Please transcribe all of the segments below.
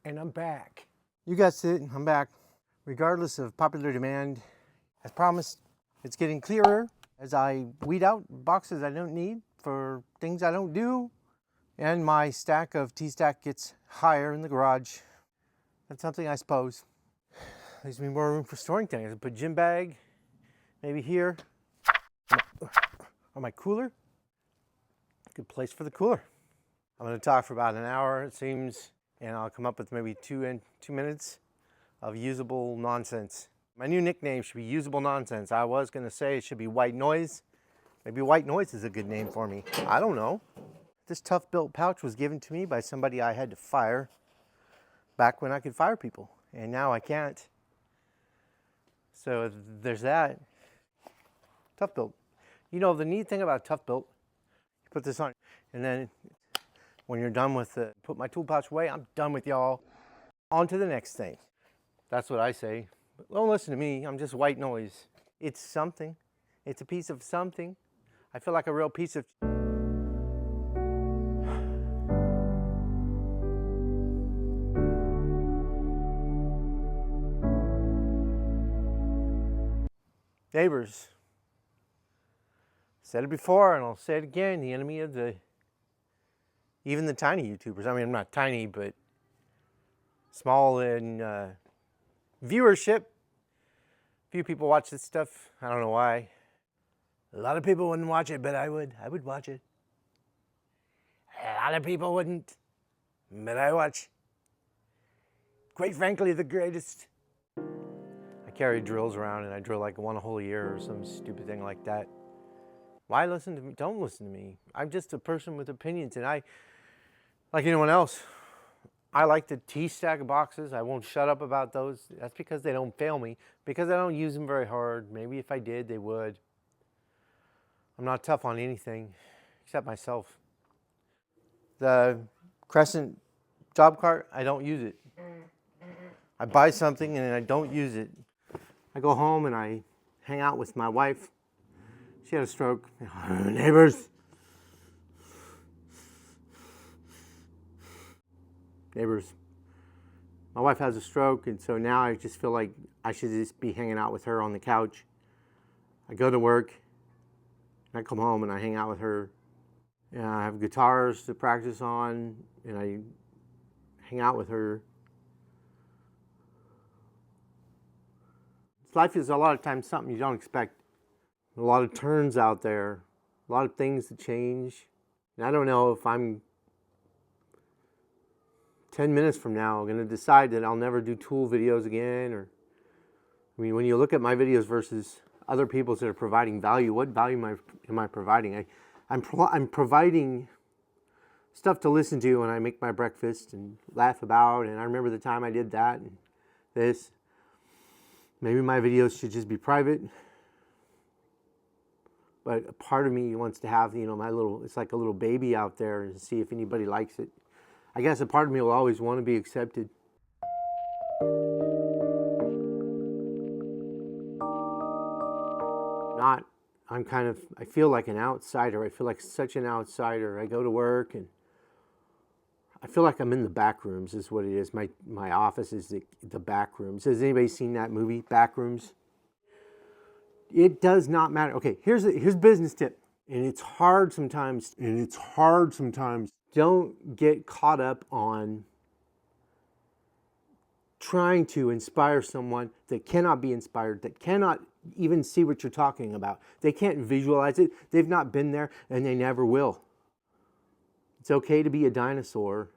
And I'm back. You guessed it, I'm back. Regardless of popular demand, as promised, it's getting clearer as I weed out boxes I don't need for things I don't do, and my stack of TSTAK gets higher in the garage. That's something I suppose. Leaves me more room for storing things. I put gym bag, maybe here, on my cooler. Good place for the cooler. I'm going to talk for about an hour, it seems, and I'll come up with maybe 2 minutes of usable nonsense. My new nickname should be Usable Nonsense. I was going to say it should be White Noise. Maybe White Noise is a good name for me. I don't know. This tough built pouch was given to me by somebody I had to fire back when I could fire people, and now I can't. So there's that. Tough built. You know, the neat thing about tough built, you put this on, and then when you're done with it, put my tool pouch away, I'm done with y'all. On to the next thing. That's what I say. But don't listen to me, I'm just white noise. It's something. It's a piece of something. I feel like a real piece of... Neighbors. Said it before and I'll say it again, the enemy of even the tiny YouTubers. I mean, I'm not tiny, but small in viewership. Few people watch this stuff. I don't know why. A lot of people wouldn't watch it, but I would. I would watch it. A lot of people wouldn't, but I watch. Quite frankly, the greatest. I carry drills around and I drill like one a whole year or some stupid thing like that. Why listen to me? Don't listen to me. I'm just a person with opinions, and I, like anyone else, I like the TSTAK boxes. I won't shut up about those. That's because they don't fail me, because I don't use them very hard. Maybe if I did, they would. I'm not tough on anything except myself. The Crescent job cart, I don't use it. I buy something and I don't use it. I go home and I hang out with my wife. She had a stroke. Neighbors. Neighbors. My wife has a stroke, and so now I just feel like I should just be hanging out with her on the couch. I go to work, and I come home and I hang out with her. And I have guitars to practice on, and I hang out with her. Life is a lot of times something you don't expect. A lot of turns out there, a lot of things to change. And I don't know if I'm 10 minutes from now going to decide that I'll never do tool videos again. Or, I mean, when you look at my videos versus other people's that are providing value, what value am I providing? I'm providing stuff to listen to when I make my breakfast and laugh about. And I remember the time I did that and this. Maybe my videos should just be private. But a part of me wants to have, you know, my little, it's like a little baby out there and see if anybody likes it. I guess a part of me will always want to be accepted. I feel like an outsider. I feel like such an outsider. I go to work and I feel like I'm in the back rooms is what it is. My office is the back rooms. Has anybody seen that movie, Back Rooms? It does not matter. Okay, here's business tip. And it's hard sometimes. Don't get caught up on trying to inspire someone that cannot be inspired, that cannot even see what you're talking about. They can't visualize it. They've not been there, and they never will. It's okay to be a dinosaur.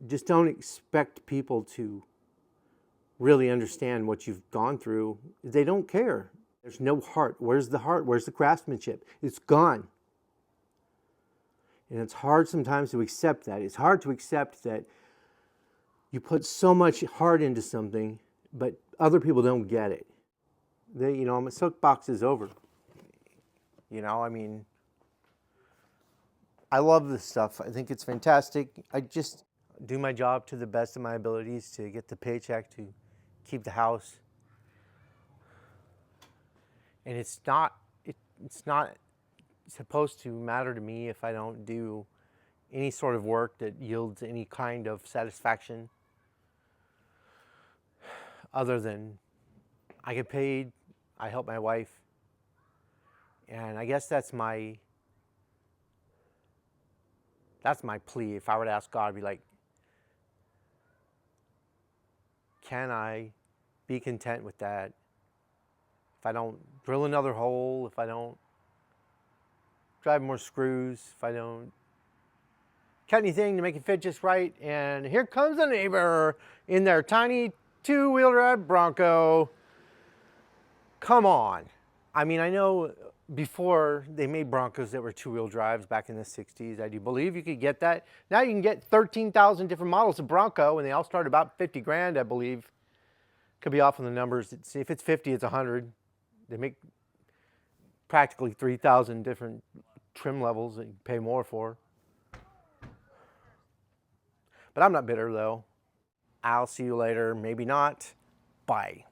Just don't expect people to really understand what you've gone through. They don't care. There's no heart. Where's the heart? Where's the craftsmanship? It's gone. And it's hard sometimes to accept that. It's hard to accept that you put so much heart into something, but other people don't get it. You know, my soapbox is over. You know, I mean, I love this stuff. I think it's fantastic. I just do my job to the best of my abilities to get the paycheck, to keep the house. And it's not supposed to matter to me if I don't do any sort of work that yields any kind of satisfaction. other than I get paid, I help my wife, and I guess that's my plea. If I were to ask God, I'd be like, can I be content with that? If I don't drill another hole, if I don't drive more screws, if I don't cut anything to make it fit just right, and here comes the neighbor in their tiny two-wheel drive Bronco. Come on. I mean, I know before they made Broncos that were two-wheel drives back in the 60s. I do believe you could get that. Now you can get 13,000 different models of Bronco, and they all start about 50 grand, I believe. Could be off on the numbers. If it's 50, it's 100. They make practically 3,000 different trim levels that you pay more for. But I'm not bitter, though. I'll see you later. Maybe not. Bye.